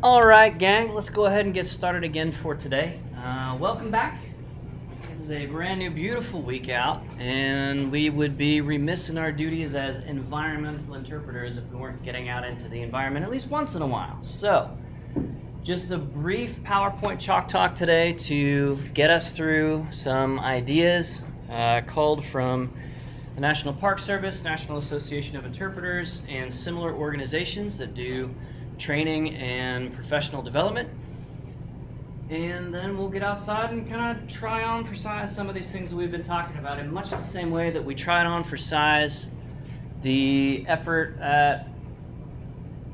All right, gang, let's go ahead and get started again for today. Welcome back. It is a brand new, beautiful week out, and we would be remiss in our duties as environmental interpreters if we weren't getting out into the environment at least once in a while. So, just a brief PowerPoint chalk talk today to get us through some ideas culled from the National Park Service, National Association of Interpreters, and similar organizations that do training and professional development. And then we'll get outside and kind of try on for size some of these things that we've been talking about in much the same way that we tried on for size the effort at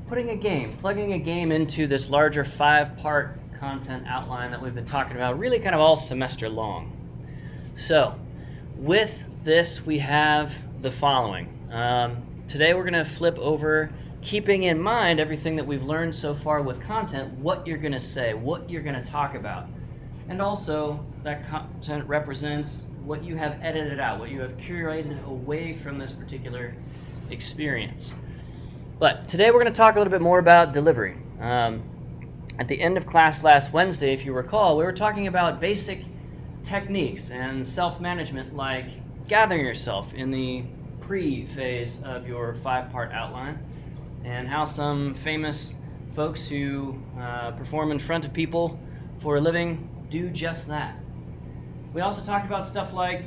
plugging a game into this larger 5-part content outline that we've been talking about really kind of all semester long. So with this, we have the following. Today we're going to flip over, keeping in mind everything that we've learned so far with content, what you're going to say, what you're going to talk about. And also, that content represents what you have edited out, what you have curated away from this particular experience. But today we're going to talk a little bit more about delivery. At the end of class last Wednesday, if you recall, we were talking about basic techniques and self-management, like gathering yourself in the pre-phase of your 5-part outline, and how some famous folks who perform in front of people for a living do just that. We also talked about stuff like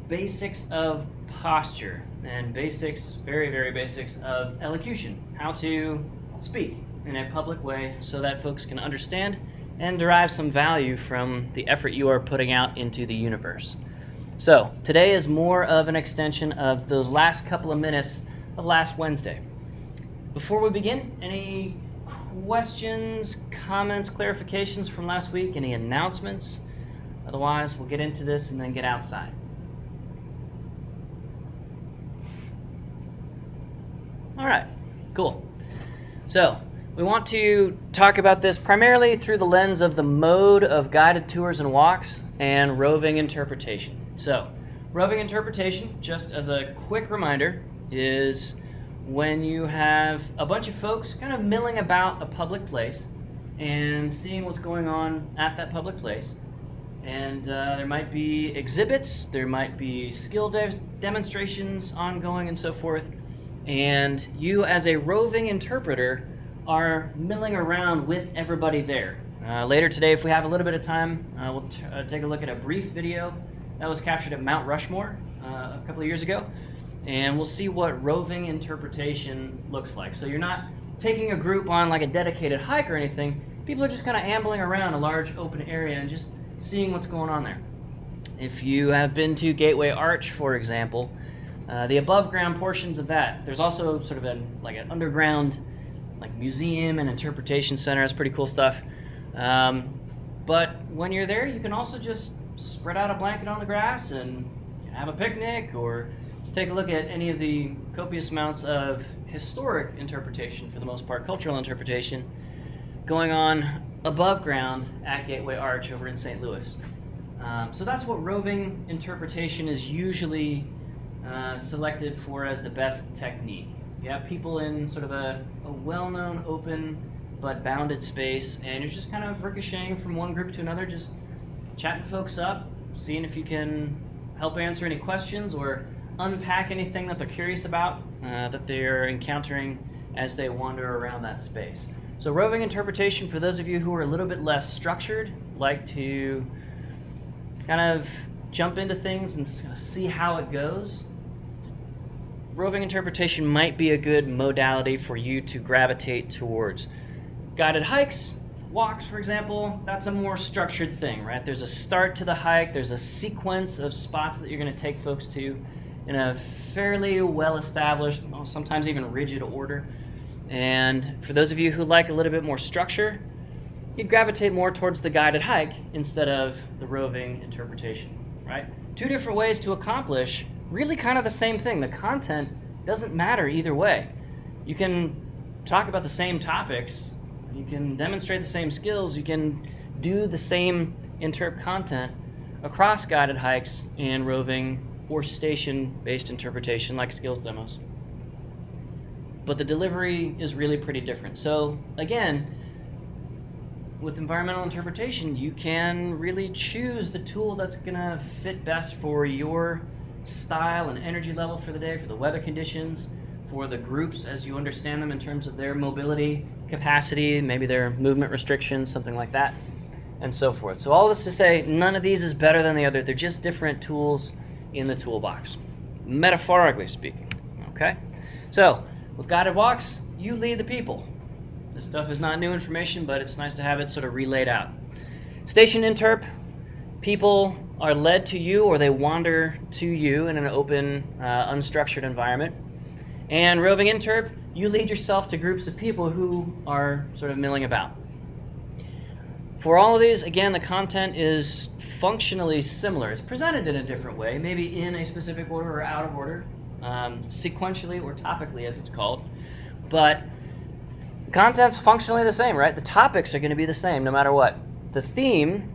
basics of posture and basics, very, very basics of elocution, how to speak in a public way so that folks can understand and derive some value from the effort you are putting out into the universe. So today is more of an extension of those last couple of minutes of last Wednesday. Before we begin, any questions, comments, clarifications from last week? Any announcements? Otherwise, we'll get into this and then get outside. All right, cool. So we want to talk about this primarily through the lens of the mode of guided tours and walks and roving interpretation. So roving interpretation, just as a quick reminder, is when you have a bunch of folks kind of milling about a public place and seeing what's going on at that public place. And there might be exhibits, there might be skill demonstrations ongoing and so forth. And you as a roving interpreter are milling around with everybody there. Later today, if we have a little bit of time, we'll take a look at a brief video that was captured at Mount Rushmore a couple of years ago. And we'll see what roving interpretation looks like. So you're not taking a group on like a dedicated hike or anything. People are just kind of ambling around a large open area and just seeing what's going on there. If you have been to Gateway Arch, for example, the above ground portions of that, there's also sort of an underground like museum and interpretation center. That's pretty cool stuff. But when you're there, you can also just spread out a blanket on the grass and have a picnic, or take a look at any of the copious amounts of historic interpretation, for the most part cultural interpretation, going on above ground at Gateway Arch over in St. Louis. So that's what roving interpretation is usually selected for as the best technique. You have people in sort of a well-known, open, but bounded space, and you're just kind of ricocheting from one group to another, just chatting folks up, seeing if you can help answer any questions or unpack anything that they're curious about that they're encountering as they wander around that space. So roving interpretation, for those of you who are a little bit less structured, like to kind of jump into things and see how it goes, roving interpretation might be a good modality for you to gravitate towards. Guided hikes, walks, for example, that's a more structured thing, right? There's a start to the hike, there's a sequence of spots that you're going to take folks to in a fairly well-established, sometimes even rigid order. And for those of you who like a little bit more structure, you'd gravitate more towards the guided hike instead of the roving interpretation, right? Two different ways to accomplish really kind of the same thing. The content doesn't matter either way. You can talk about the same topics, you can demonstrate the same skills, you can do the same interp content across guided hikes and roving or station-based interpretation like skills demos. But the delivery is really pretty different. So again, with environmental interpretation, you can really choose the tool that's going to fit best for your style and energy level for the day, for the weather conditions, for the groups as you understand them in terms of their mobility capacity, maybe their movement restrictions, something like that, and so forth. So all this to say, none of these is better than the other. They're just different tools in the toolbox, metaphorically speaking. Okay? So with guided walks, you lead the people. This stuff is not new information, but it's nice to have it sort of relayed out. Station interp, people are led to you or they wander to you in an open, unstructured environment. And roving interp, you lead yourself to groups of people who are sort of milling about. For all of these, again, the content is functionally similar. It's presented in a different way, maybe in a specific order or out of order, sequentially or topically as it's called. But the content's functionally the same, right? The topics are going to be the same no matter what. The theme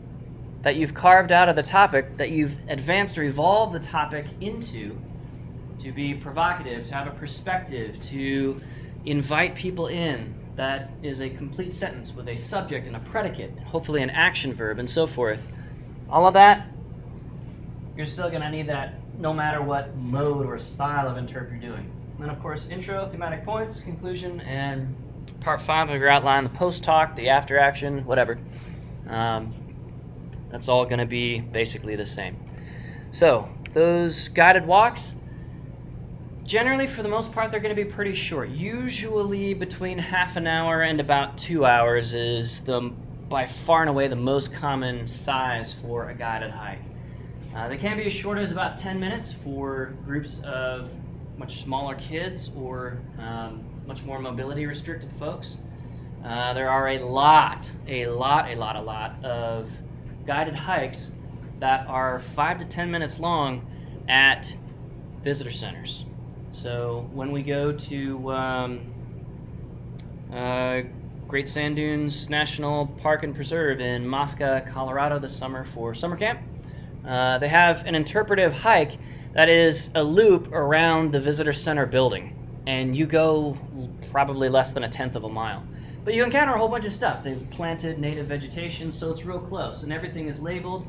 that you've carved out of the topic, that you've advanced or evolved the topic into, to be provocative, to have a perspective, to invite people in, that is a complete sentence with a subject and a predicate, hopefully an action verb, and so forth. All of that, you're still going to need that no matter what mode or style of interp you're doing. And then, of course, intro, thematic points, conclusion, and part 5 of your outline, the post-talk, the after-action, whatever. That's all going to be basically the same. So, those guided walks, generally, for the most part, they're going to be pretty short. Usually between half an hour and about 2 hours is by far and away the most common size for a guided hike. They can be as short as about 10 minutes for groups of much smaller kids or much more mobility restricted folks. There are a lot of guided hikes that are 5 to 10 minutes long at visitor centers. So when we go to Great Sand Dunes National Park and Preserve in Mosca, Colorado this summer for summer camp, they have an interpretive hike that is a loop around the visitor center building, and you go probably less than 1/10 of a mile. But you encounter a whole bunch of stuff. They've planted native vegetation, so it's real close, and everything is labeled,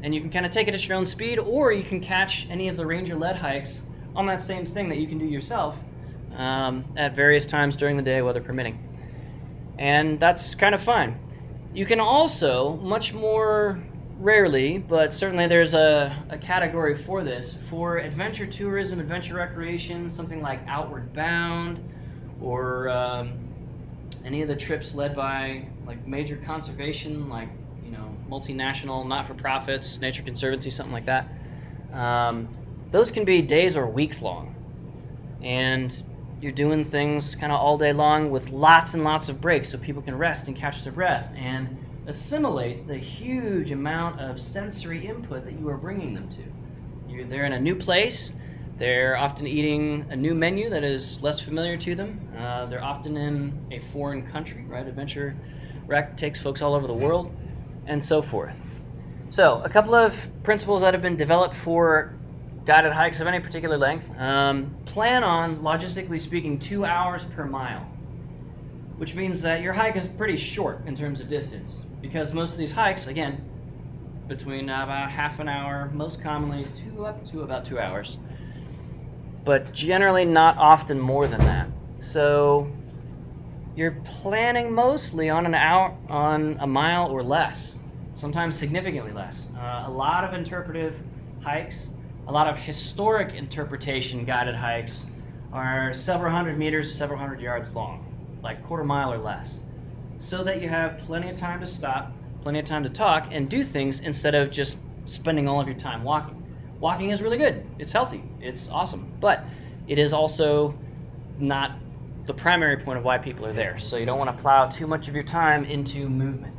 and you can kind of take it at your own speed, or you can catch any of the ranger-led hikes on that same thing that you can do yourself at various times during the day, weather permitting. And that's kind of fun. You can also, much more rarely, but certainly there's a category for this, for adventure tourism, adventure recreation, something like Outward Bound, or any of the trips led by like major conservation, like multinational not-for-profits, Nature Conservancy, something like that. Those can be days or weeks long, and you're doing things kind of all day long with lots and lots of breaks so people can rest and catch their breath and assimilate the huge amount of sensory input that you are bringing them to. They're in a new place. They're often eating a new menu that is less familiar to them. They're often in a foreign country, right? Adventure Rec takes folks all over the world, and so forth. So, a couple of principles that have been developed for guided hikes of any particular length. Plan on, logistically speaking, 2 hours per mile, which means that your hike is pretty short in terms of distance, because most of these hikes, again, between about half an hour, most commonly up to about 2 hours, but generally not often more than that. So you're planning mostly on an hour, on a mile or less, sometimes significantly less. A lot of interpretive hikes, a lot of historic interpretation guided hikes are several hundred meters or several hundred yards long, like quarter mile or less, so that you have plenty of time to stop, plenty of time to talk, and do things instead of just spending all of your time walking. Walking is really good. It's healthy. It's awesome. But it is also not the primary point of why people are there, so you don't want to plow too much of your time into movement.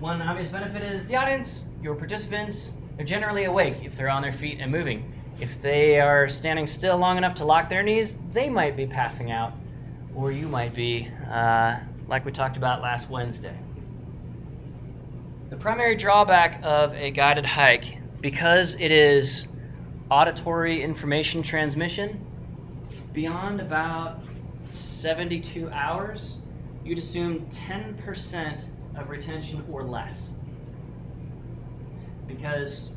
One obvious benefit is the audience, your participants, they're generally awake if they're on their feet and moving. If they are standing still long enough to lock their knees, they might be passing out, or you might be, like we talked about last Wednesday. The primary drawback of a guided hike, because it is auditory information transmission, beyond about 72 hours, you'd assume 10% of retention or less. Because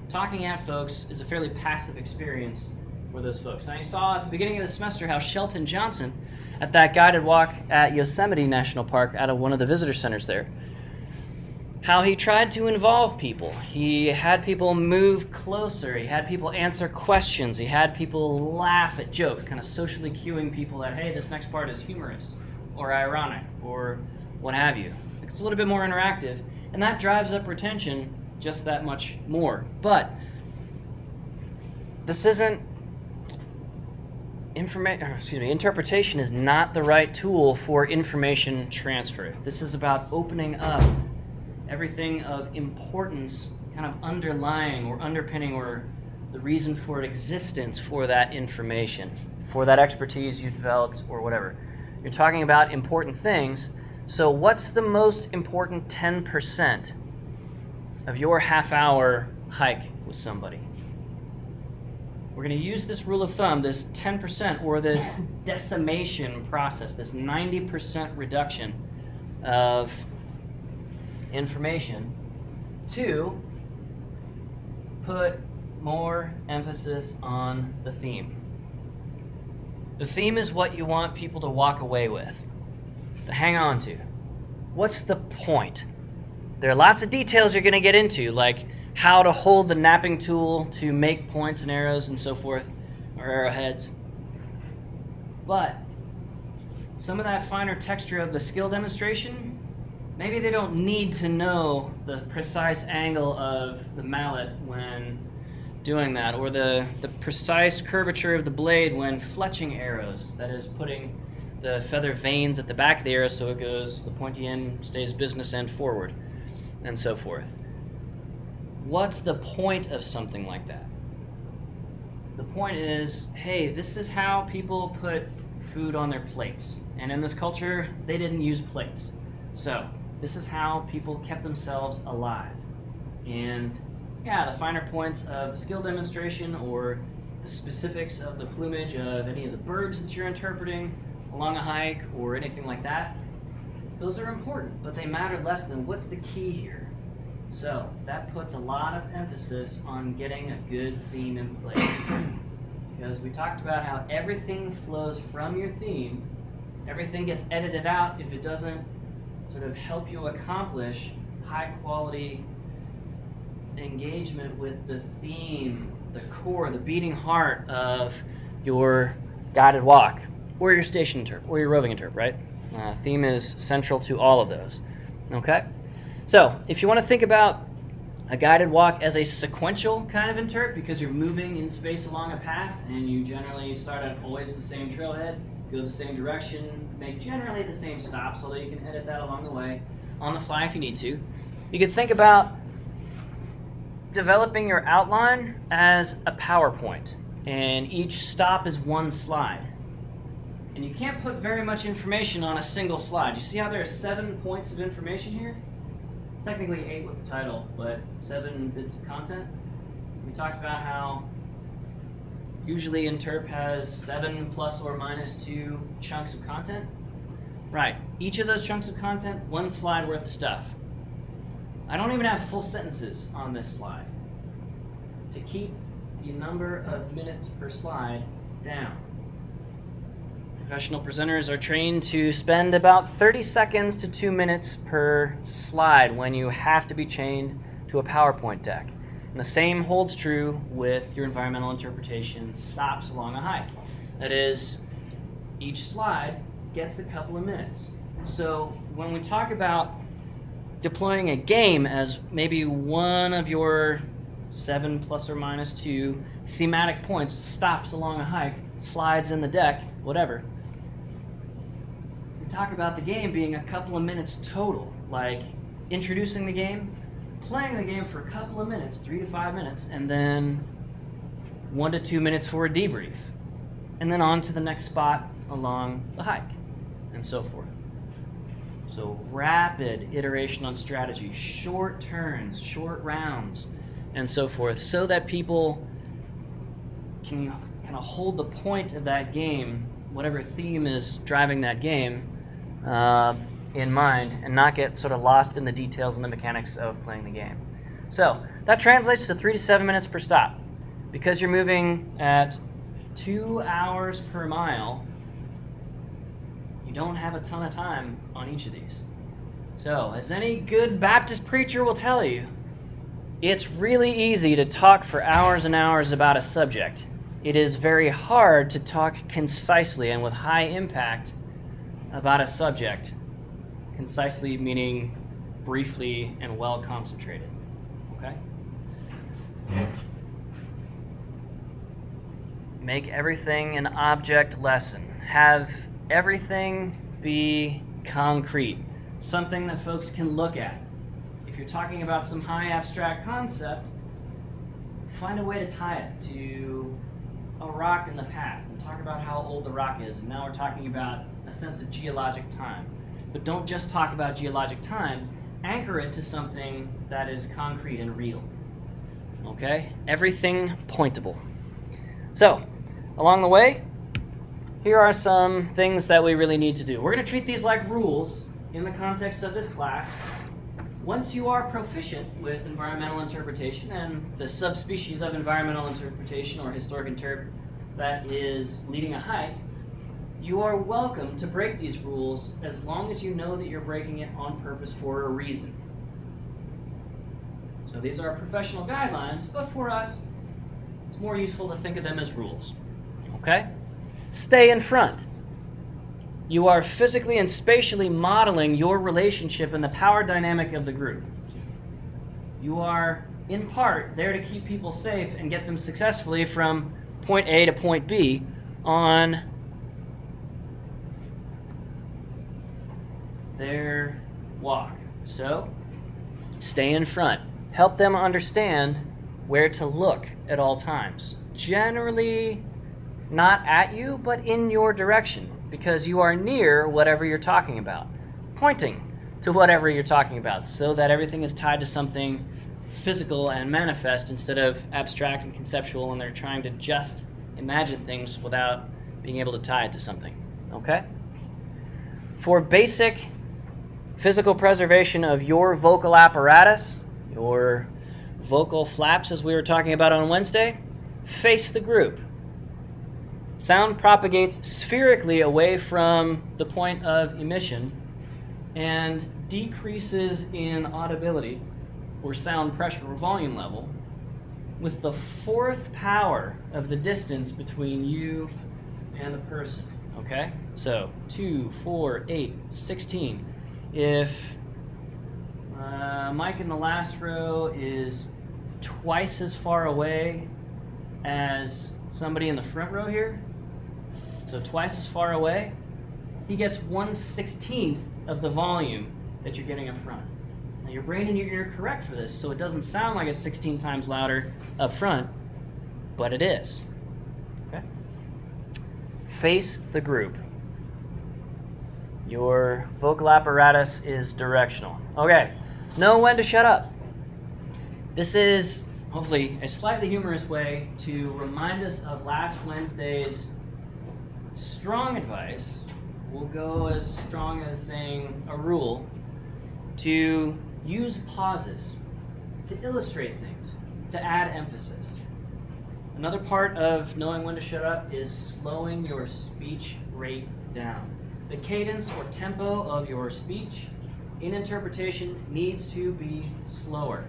talking at folks is a fairly passive experience for those folks. Now, you saw at the beginning of the semester how Shelton Johnson, at that guided walk at Yosemite National Park out of one of the visitor centers there, how he tried to involve people. He had people move closer. He had people answer questions. He had people laugh at jokes, kind of socially cueing people that, hey, this next part is humorous or ironic or what have you. It's a little bit more interactive, and that drives up retention just that much more. But this isn't interpretation is not the right tool for information transfer. This is about opening up everything of importance, kind of underlying or underpinning or the reason for existence for that information, for that expertise you developed or whatever. You're talking about important things. So what's the most important 10% of your half-hour hike with somebody? We're going to use this rule of thumb, this 10% or this decimation process, this 90% reduction of information to put more emphasis on the theme. The theme is what you want people to walk away with, to hang on to. What's the point? There are lots of details you're going to get into, like how to hold the napping tool to make points and arrows and so forth, or arrowheads. But some of that finer texture of the skill demonstration, maybe they don't need to know the precise angle of the mallet when doing that, or the precise curvature of the blade when fletching arrows, that is putting the feather vanes at the back of the arrow so it goes, the pointy end stays business end forward, and so forth. What's the point of something like that? The point is, hey, this is how people put food on their plates. And in this culture, they didn't use plates. So this is how people kept themselves alive. And yeah, the finer points of the skill demonstration or the specifics of the plumage of any of the birds that you're interpreting along a hike or anything like that, those are important, but they matter less than what's the key here. So that puts a lot of emphasis on getting a good theme in place. Because we talked about how everything flows from your theme, everything gets edited out if it doesn't sort of help you accomplish high quality engagement with the theme, the core, the beating heart of your guided walk, or your station interp, or your roving interp, right? Theme is central to all of those. Okay? So, if you want to think about a guided walk as a sequential kind of interp, because you're moving in space along a path, and you generally start at always the same trailhead, go the same direction, make generally the same stops, although you can edit that along the way, on the fly if you need to. You could think about developing your outline as a PowerPoint, and each stop is one slide. And you can't put very much information on a single slide. You see how there are 7 points of information here? Technically 8 with the title, but 7 bits of content. We talked about how usually Interp has 7 plus or minus 2 chunks of content. Right, each of those chunks of content, 1 slide worth of stuff. I don't even have full sentences on this slide to keep the number of minutes per slide down. Professional presenters are trained to spend about 30 seconds to 2 minutes per slide when you have to be chained to a PowerPoint deck. And the same holds true with your environmental interpretation stops along a hike. That is, each slide gets a couple of minutes. So when we talk about deploying a game as maybe one of your 7 plus or minus 2 thematic points, stops along a hike, slides in the deck, whatever, we talk about the game being a couple of minutes total, like introducing the game, playing the game for a couple of minutes, 3 to 5 minutes, and then 1 to 2 minutes for a debrief, and then on to the next spot along the hike, and so forth. So rapid iteration on strategy, short turns, short rounds, and so forth, so that people can kind of hold the point of that game, whatever theme is driving that game, in mind and not get sort of lost in the details and the mechanics of playing the game. So that translates to 3 to 7 minutes per stop. Because you're moving at 2 hours per mile, you don't have a ton of time on each of these. So, as any good Baptist preacher will tell you, it's really easy to talk for hours and hours about a subject. It is very hard to talk concisely and with high impact about a subject. Concisely meaning briefly and well concentrated. Okay? Make everything an object lesson. Have everything be concrete. Something that folks can look at. If you're talking about some high abstract concept, find a way to tie it to a rock in the path and talk about how old the rock is. And now we're talking about a sense of geologic time. But don't just talk about geologic time, anchor it to something that is concrete and real. Okay? Everything pointable. So, along the way, here are some things that we really need to do. We're going to treat these like rules in the context of this class. Once you are proficient with environmental interpretation and the subspecies of environmental interpretation or historic interp that is leading a hike, you are welcome to break these rules as long as you know that you're breaking it on purpose for a reason. So these are professional guidelines, but for us, it's more useful to think of them as rules. Okay? Stay in front. You are physically and spatially modeling your relationship and the power dynamic of the group. You are, in part, there to keep people safe and get them successfully from point A to point B on their walk. So, stay in front. Help them understand where to look at all times. Generally, not at you, but in your direction, because you are near whatever you're talking about, pointing to whatever you're talking about, so that everything is tied to something physical and manifest instead of abstract and conceptual, and they're trying to just imagine things without being able to tie it to something. Okay? For basic physical preservation of your vocal apparatus, your vocal flaps, as we were talking about on Wednesday, face the group. Sound propagates spherically away from the point of emission and decreases in audibility or sound pressure or volume level with the fourth power of the distance between you and the person. Okay? So 2, 4, 8, 16. If Mike in the last row is twice as far away as somebody in the front row here, so twice as far away, he gets 1/16 of the volume that you're getting up front. Now your brain and your ear are correct for this, so it doesn't sound like it's 16 times louder up front, but it is. Okay? Face the group. Your vocal apparatus is directional. Okay, know when to shut up. This is hopefully a slightly humorous way to remind us of last Wednesday's strong advice. We'll go as strong as saying a rule to use pauses to illustrate things, to add emphasis. Another part of knowing when to shut up is slowing your speech rate down. The cadence or tempo of your speech in interpretation needs to be slower.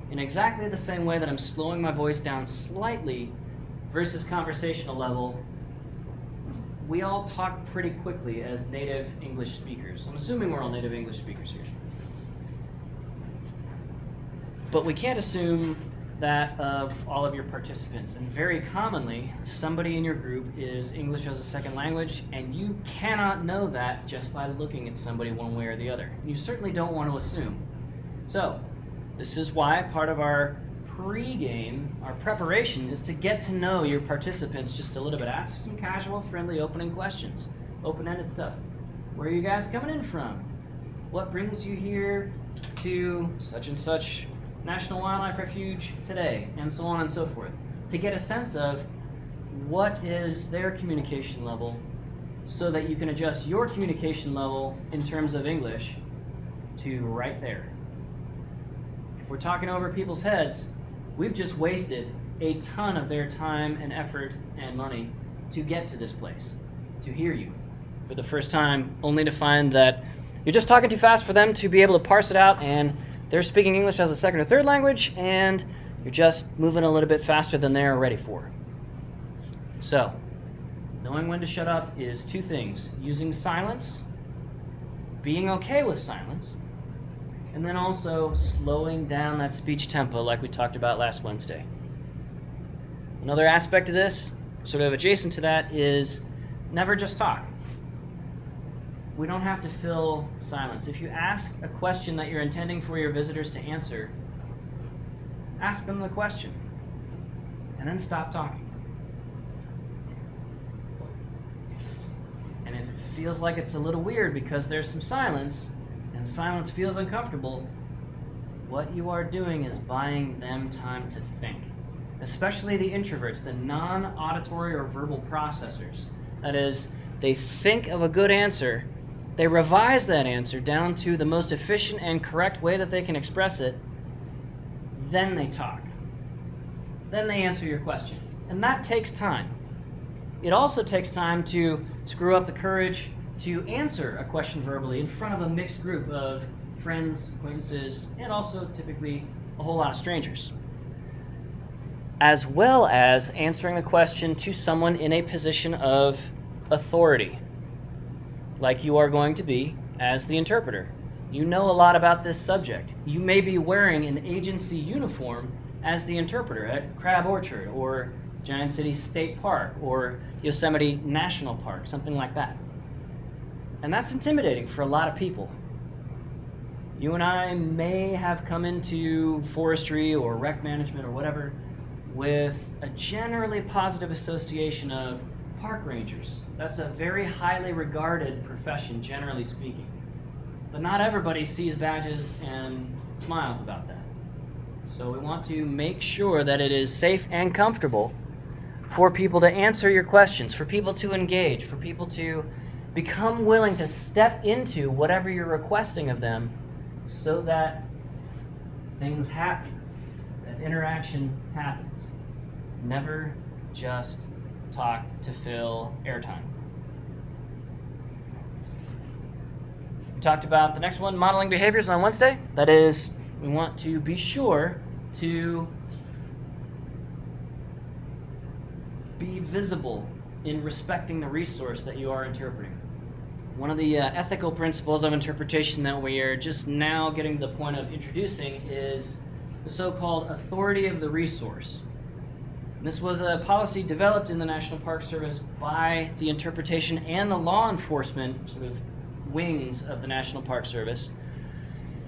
In exactly the same way that I'm slowing my voice down slightly versus conversational level, we all talk pretty quickly as native English speakers. I'm assuming we're all native English speakers here. But we can't assume that of all of your participants. And very commonly, somebody in your group is English as a second language, and you cannot know that just by looking at somebody one way or the other. You certainly don't want to assume. So, this is why part of our pre-game, our preparation, is to get to know your participants just a little bit. Ask some casual, friendly, opening questions. Open-ended stuff. Where are you guys coming in from? What brings you here to such and such National Wildlife Refuge today? And so on and so forth. To get a sense of what is their communication level so that you can adjust your communication level in terms of English to right there. If we're talking over people's heads, we've just wasted a ton of their time and effort and money to get to this place, to hear you for the first time, only to find that you're just talking too fast for them to be able to parse it out, and they're speaking English as a second or third language, and you're just moving a little bit faster than they're ready for. So, knowing when to shut up is two things: using silence, being okay with silence, and then also slowing down that speech tempo like we talked about last Wednesday. Another aspect of this, sort of adjacent to that, is never just talk. We don't have to fill silence. If you ask a question that you're intending for your visitors to answer, ask them the question, and then stop talking. And if it feels like it's a little weird because there's some silence, and silence feels uncomfortable, what you are doing is buying them time to think. Especially the introverts, the non-auditory or verbal processors. That is, they think of a good answer, they revise that answer down to the most efficient and correct way that they can express it, then they talk. Then they answer your question. And that takes time. It also takes time to screw up the courage to answer a question verbally in front of a mixed group of friends, acquaintances, and also typically a whole lot of strangers. As well as answering the question to someone in a position of authority, like you are going to be as the interpreter. You know a lot about this subject. You may be wearing an agency uniform as the interpreter at Crab Orchard or Giant City State Park or Yosemite National Park, something like that. And that's intimidating for a lot of people. You and I may have come into forestry or rec management or whatever with a generally positive association of park rangers. That's a very highly regarded profession, generally speaking. But not everybody sees badges and smiles about that. So we want to make sure that it is safe and comfortable for people to answer your questions, for people to engage, for people to become willing to step into whatever you're requesting of them so that things happen, that interaction happens. Never just talk to fill airtime. We talked about the next one, modeling behaviors, on Wednesday. That is, we want to be sure to be visible in respecting the resource that you are interpreting. One of the ethical principles of interpretation that we are just now getting to the point of introducing is the so-called authority of the resource. This was a policy developed in the National Park Service by the interpretation and the law enforcement sort of wings of the National Park Service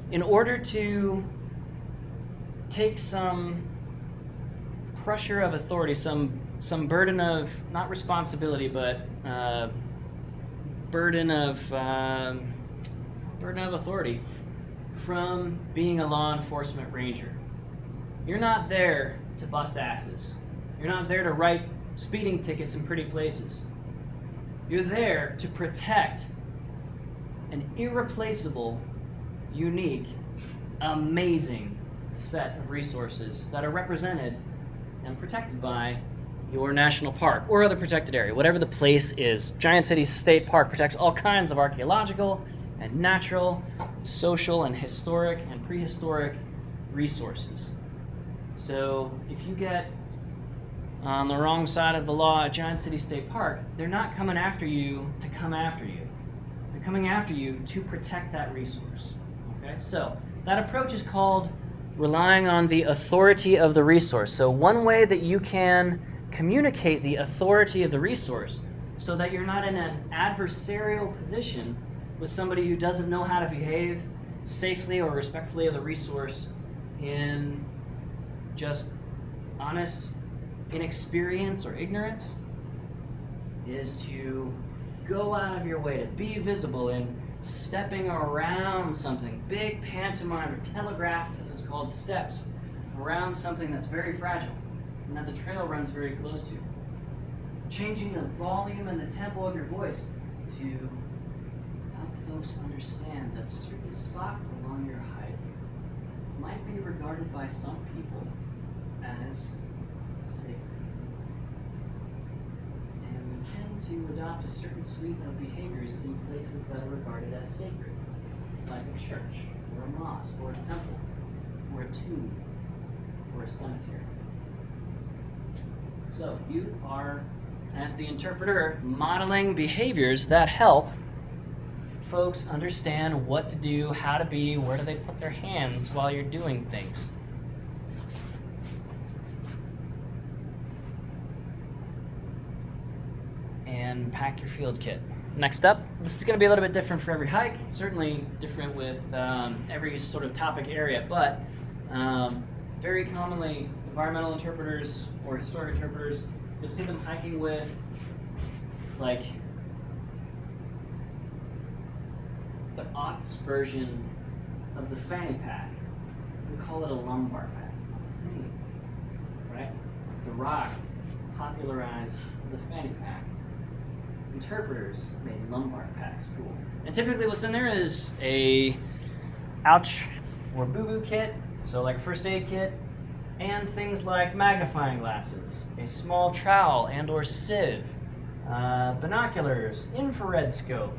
in order to take some pressure of authority, some burden of, not responsibility, but burden of authority from being a law enforcement ranger. You're not there to bust asses. You're not there to write speeding tickets in pretty places. You're there to protect an irreplaceable, unique, amazing set of resources that are represented and protected by your national park or other protected area, whatever the place is. Giant City State Park protects all kinds of archaeological and natural, social and historic and prehistoric resources. So if you get on the wrong side of the law at Giant City State Park, they're not coming after you to come after you. They're coming after you to protect that resource. Okay? So that approach is called relying on the authority of the resource. So one way that you can communicate the authority of the resource so that you're not in an adversarial position with somebody who doesn't know how to behave safely or respectfully of the resource in just honest inexperience or ignorance, is to go out of your way to be visible in stepping around something, big pantomime or telegraphed, as it's called, steps around something that's very fragile and that the trail runs very close to. Changing the volume and the tempo of your voice to up folks understand that certain spots along your hike might be regarded by some people as sacred. And we tend to adopt a certain suite of behaviors in places that are regarded as sacred, like a church, or a mosque, or a temple, or a tomb, or a cemetery. So you are, as the interpreter, modeling behaviors that help folks understand what to do, how to be, where do they put their hands while you're doing things. And pack your field kit. Next up, this is going to be a little bit different for every hike, certainly different with every sort of topic area, but very commonly environmental interpreters or historic interpreters, you'll see them hiking with like the aughts version of the fanny pack. We call it a lumbar pack. It's not the same, right? The Rock popularized the fanny pack. Interpreters made lumbar packs cool. And typically what's in there is a ouch or boo-boo kit, so like a first aid kit, and things like magnifying glasses, a small trowel and or sieve, binoculars, infrared scope,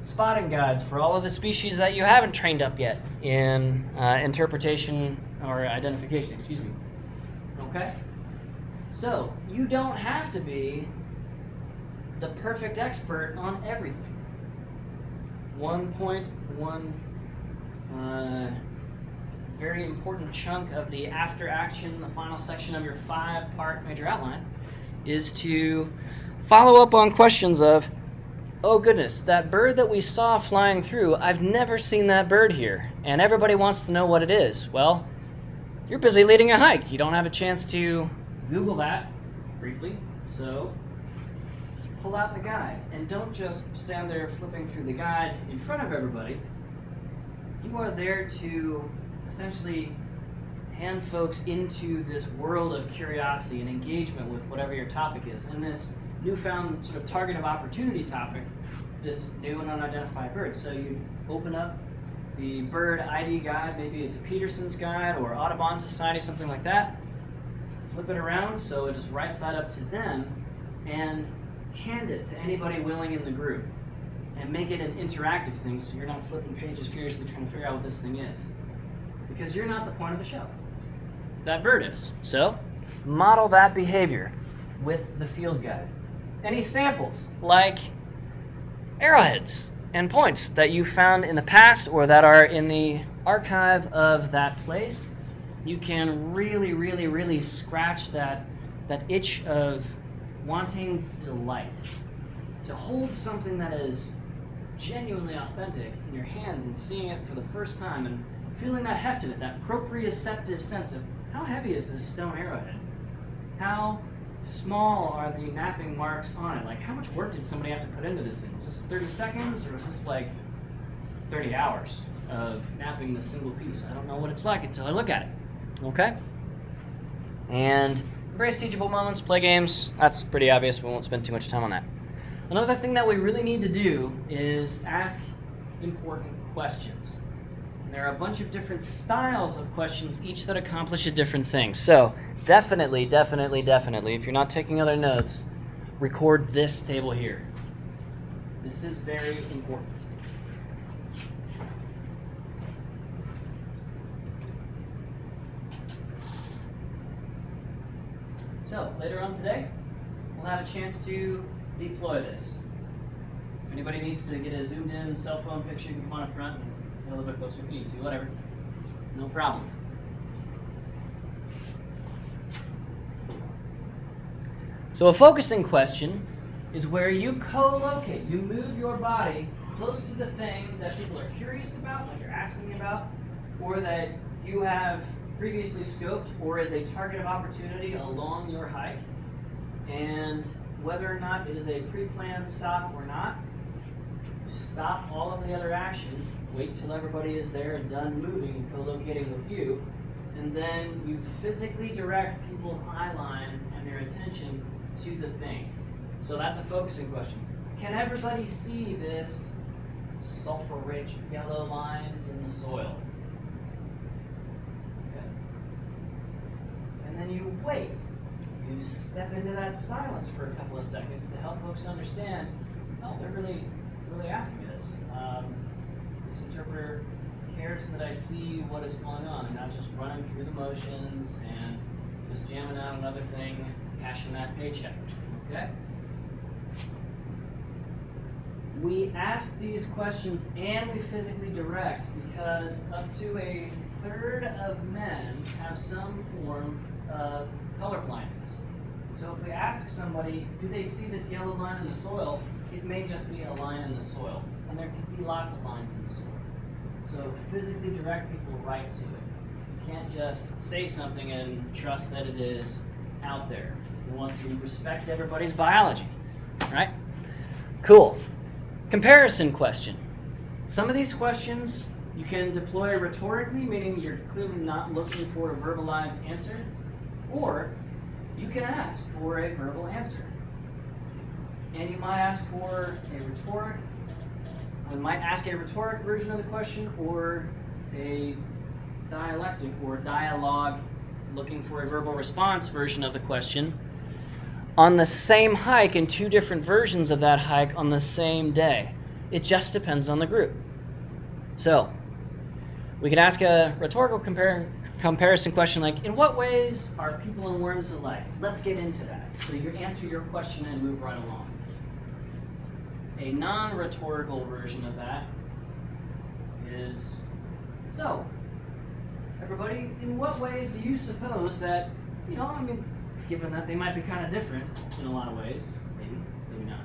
spotting guides for all of the species that you haven't trained up yet in interpretation or identification, excuse me. Okay? So, you don't have to be the perfect expert on everything. One very important chunk of the after action, the final section of your 5-part major outline, is to follow up on questions of, oh goodness, that bird that we saw flying through, I've never seen that bird here, and everybody wants to know what it is. Well, you're busy leading a hike. You don't have a chance to Google that briefly, so pull out the guide, and don't just stand there flipping through the guide in front of everybody. You are there to essentially hand folks into this world of curiosity and engagement with whatever your topic is. And this newfound sort of target of opportunity topic, this new and unidentified bird. So you open up the bird ID guide, maybe it's a Peterson's guide or Audubon Society, something like that. Flip it around so it is right side up to them, and hand it to anybody willing in the group. And make it an interactive thing so you're not flipping pages furiously trying to figure out what this thing is. Because you're not the point of the show. That bird is. So, model that behavior with the field guide. Any samples, like arrowheads and points that you found in the past or that are in the archive of that place, you can really scratch that itch of wanting delight. To hold something that is genuinely authentic in your hands and seeing it for the first time and feeling that heft of it, that proprioceptive sense of how heavy is this stone arrowhead? How small are the napping marks on it? Like, how much work did somebody have to put into this thing? Was this 30 seconds or was this like 30 hours of napping the single piece? I don't know what it's like until I look at it. Okay? And embrace teachable moments, play games. That's pretty obvious. We won't spend too much time on that. Another thing that we really need to do is ask important questions. And there are a bunch of different styles of questions, each that accomplish a different thing. So definitely, if you're not taking other notes, record this table here. This is very important. So later on today, we'll have a chance to deploy this. If anybody needs to get a zoomed in cell phone picture, you can come on up front and get a little bit closer if you need to, whatever. No problem. So a focusing question is where you co-locate. You move your body close to the thing that people are curious about, like you're asking about, or that you have previously scoped, or as a target of opportunity along your hike. And whether or not it is a pre-planned stop or not, stop all of the other action, wait till everybody is there and done moving and co-locating with you, and then you physically direct people's eye line and their attention to the thing. So that's a focusing question. Can everybody see this sulfur-rich yellow line in the soil. Okay. And then you wait. You step into that silence for a couple of seconds to help folks understand, oh, they're really asking me this. This interpreter cares that I see what is going on and not just running through the motions and just jamming out another thing, cashing that paycheck. Okay? We ask these questions and we physically direct because up to a third of men have some form of color blindness. So if we ask somebody, do they see this yellow line in the soil, it may just be a line in the soil. And there can be lots of lines in the soil. So physically direct people right to it. You can't just say something and trust that it is out there. We want to respect everybody's biology, right? Cool. Comparison question. Some of these questions you can deploy rhetorically, meaning you're clearly not looking for a verbalized answer, or you can ask for a verbal answer. And you might ask for a rhetoric. You might ask a rhetoric version of the question or a dialectic or dialogue looking for a verbal response version of the question on the same hike in two different versions of that hike on the same day. It just depends on the group. So, we can ask a rhetorical comparison question like, in what ways are people and worms alike? Let's get into that. So you answer your question and move right along. A non-rhetorical version of that is, so, everybody, in what ways do you suppose that, given that they might be kind of different in a lot of ways, maybe not.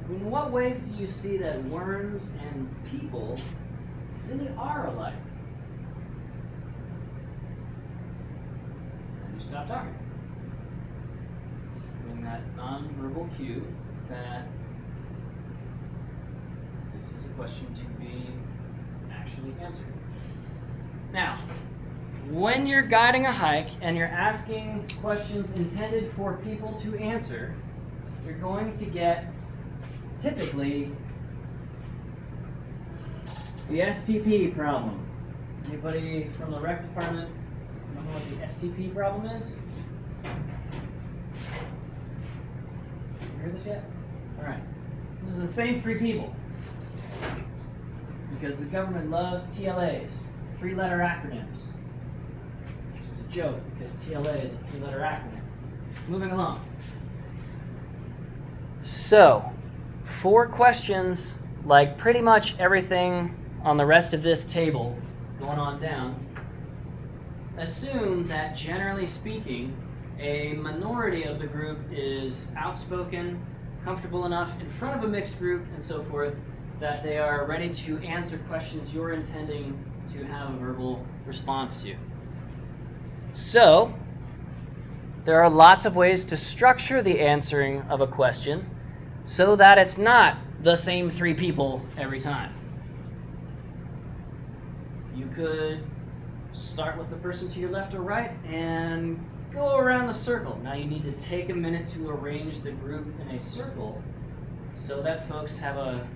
In what ways do you see that worms and people really are alike? And you stop talking. Doing that non-verbal cue that this is a question to be actually answered. Now, when you're guiding a hike and you're asking questions intended for people to answer, you're going to get typically the STP problem. Anybody from the rec department know what the STP problem is? You heard this yet? All right. This is the same three people. Because the government loves TLAs, three-letter acronyms. Which is a joke, because TLA is a three-letter acronym. Moving along. So, 4 questions, like pretty much everything on the rest of this table, going on down, assume that generally speaking, a minority of the group is outspoken, comfortable enough in front of a mixed group, and so forth, that they are ready to answer questions you're intending to have a verbal response to. So, there are lots of ways to structure the answering of a question so that it's not the same 3 people every time. You could start with the person to your left or right and go around the circle. Now you need to take a minute to arrange the group in a circle so that folks have a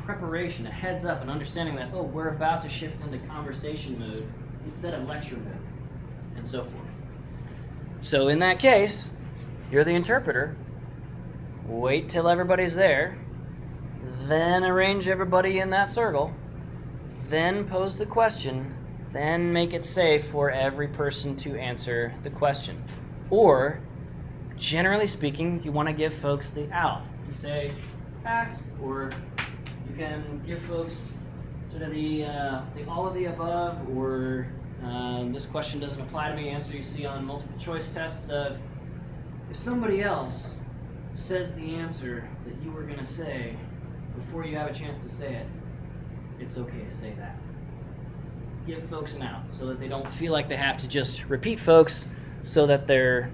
preparation, a heads up, an understanding that, oh, we're about to shift into conversation mode instead of lecture mode, and so forth. So in that case, you're the interpreter. Wait till everybody's there, then arrange everybody in that circle, then pose the question, then make it safe for every person to answer the question. Or, generally speaking, you want to give folks the out to say, pass, or you can give folks sort of the all of the above, or this question doesn't apply to me answer you see on multiple choice tests of, if somebody else says the answer that you were going to say before you have a chance to say it, it's okay to say that. Give folks an out so that they don't feel like they have to just repeat folks so that they're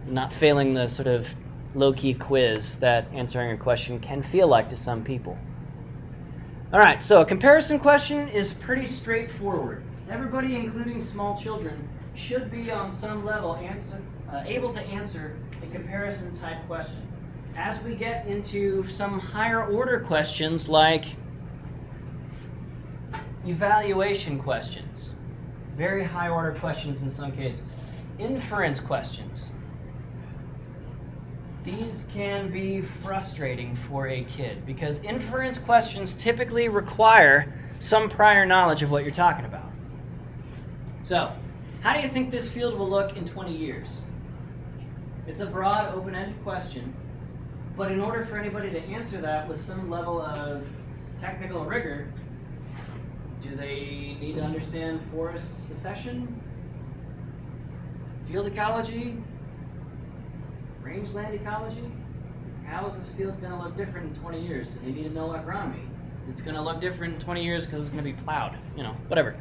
not failing the sort of low-key quiz that answering a question can feel like to some people. All right, so a comparison question is pretty straightforward. Everybody, including small children, should be on some level able to answer a comparison type question. as we get into some higher order questions like evaluation questions, very high order questions in some cases, inference questions, these can be frustrating for a kid because inference questions typically require some prior knowledge of what you're talking about. So, how do you think this field will look in 20 years? It's a broad, open-ended question, but in order for anybody to answer that with some level of technical rigor, do they need to understand forest succession, field ecology, rangeland ecology? How is this field going to look different in 20 years? They need to know agronomy. It's going to look different in 20 years because it's going to be plowed, whatever.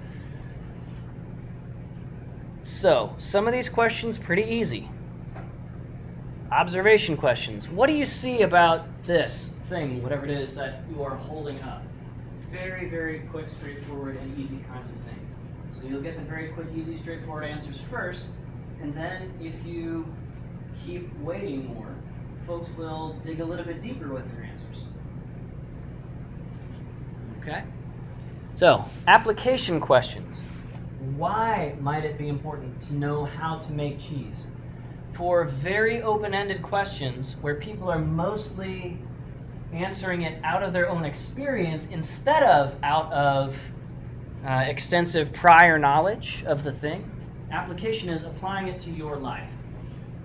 So, some of these questions pretty easy. Observation questions. What do you see about this thing, whatever it is that you are holding up? Very, very quick, straightforward, and easy kinds of things. So you'll get the very quick, easy, straightforward answers first, and then if you keep waiting more, folks will dig a little bit deeper with their answers. Okay? So, application questions. Why might it be important to know how to make cheese? For very open-ended questions where people are mostly answering it out of their own experience instead of out of extensive prior knowledge of the thing, application is applying it to your life.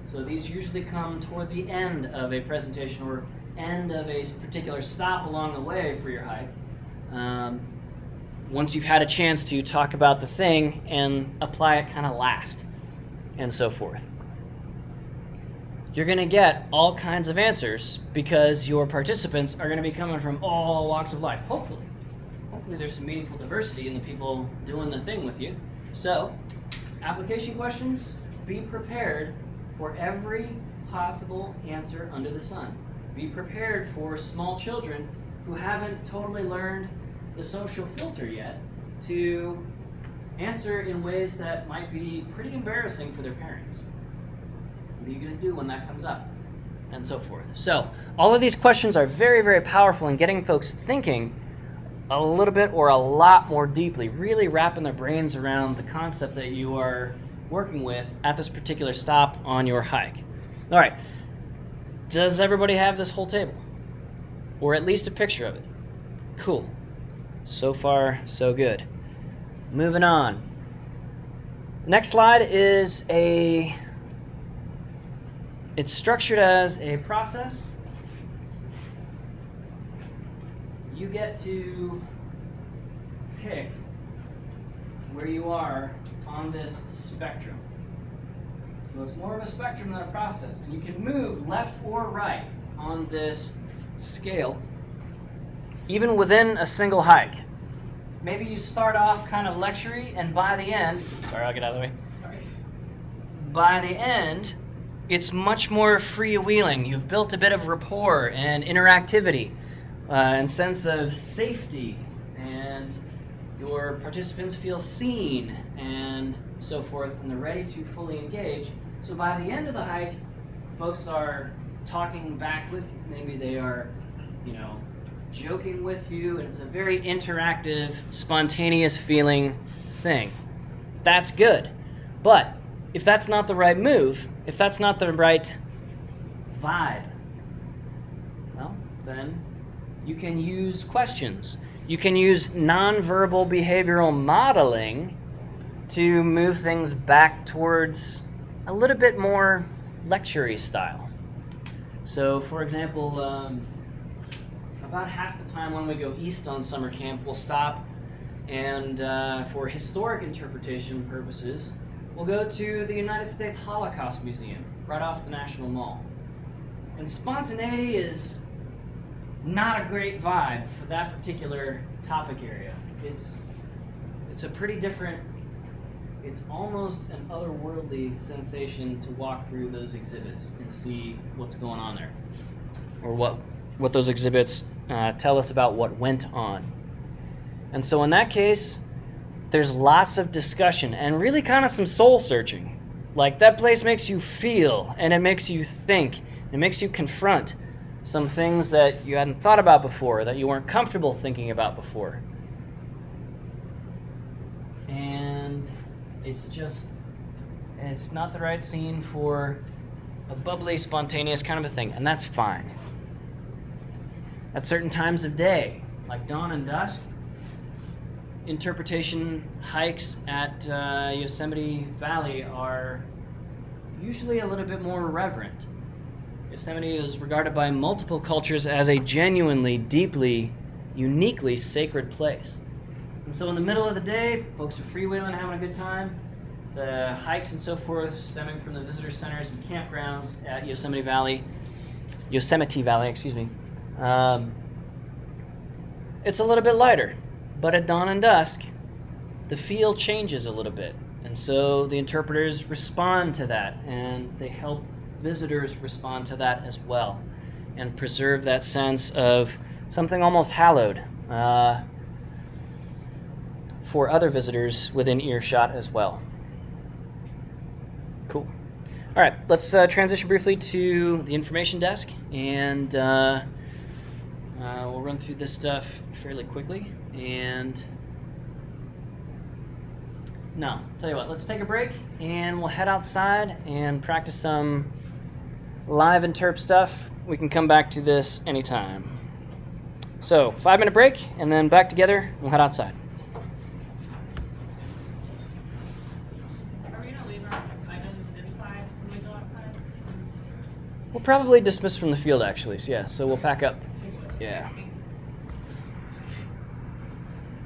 So these usually come toward the end of a presentation or end of a particular stop along the way for your hike. Once you've had a chance to talk about the thing and apply it kind of last, and so forth. You're going to get all kinds of answers because your participants are going to be coming from all walks of life, hopefully. Hopefully there's some meaningful diversity in the people doing the thing with you. So, application questions, be prepared for every possible answer under the sun. Be prepared for small children who haven't totally learned the social filter yet to answer in ways that might be pretty embarrassing for their parents. What are you going to do when that comes up? And so forth. So, all of these questions are very, very powerful in getting folks thinking a little bit or a lot more deeply, really wrapping their brains around the concept that you are working with at this particular stop on your hike. All right. Does everybody have this whole table? Or at least a picture of it? Cool. So far, so good. Moving on. The next slide is it's structured as a process. You get to pick where you are on this spectrum. So it's more of a spectrum than a process. And you can move left or right on this scale, even within a single hike. Maybe you start off kind of lecture-y, and by the end, sorry, I'll get out of the way. Sorry. By the end, it's much more freewheeling. You've built a bit of rapport and interactivity and sense of safety, and your participants feel seen and so forth, and they're ready to fully engage. So by the end of the hike, folks are talking back with you. Maybe they are, joking with you, and it's a very interactive, spontaneous feeling thing. That's good. But if that's not the right move, if that's not the right vibe, well, then you can use questions. You can use nonverbal behavioral modeling to move things back towards a little bit more lecture-y style. So, for example, about half the time when we go east on summer camp, we'll stop and for historic interpretation purposes, we'll go to the United States Holocaust Museum, right off the National Mall. And spontaneity is not a great vibe for that particular topic area. It's a pretty different, it's almost an otherworldly sensation to walk through those exhibits and see what's going on there, or what those exhibits tell us about what went on. And so in that case, there's lots of discussion and really kind of some soul searching. Like, that place makes you feel, and it makes you think, it makes you confront some things that you hadn't thought about before, that you weren't comfortable thinking about before. And it's not the right scene for a bubbly, spontaneous kind of a thing, and that's fine. At certain times of day, like dawn and dusk, interpretation hikes at Yosemite Valley are usually a little bit more reverent. Yosemite is regarded by multiple cultures as a genuinely, deeply, uniquely sacred place. And so in the middle of the day, folks are freewheeling, having a good time. The hikes and so forth stemming from the visitor centers and campgrounds at Yosemite Valley, it's a little bit lighter. But at dawn and dusk, the feel changes a little bit. And so the interpreters respond to that, and they help visitors respond to that as well, and preserve that sense of something almost hallowed for other visitors within earshot as well. Cool. All right, let's transition briefly to the information desk, and we'll run through this stuff fairly quickly. And no, tell you what, let's take a break and we'll head outside and practice some live interp stuff. We can come back to this anytime. So 5-minute break and then back together. We'll head outside. Are we going to leave our items inside when we go outside? We'll probably dismiss from the field actually. So yeah, so we'll pack up. Yeah.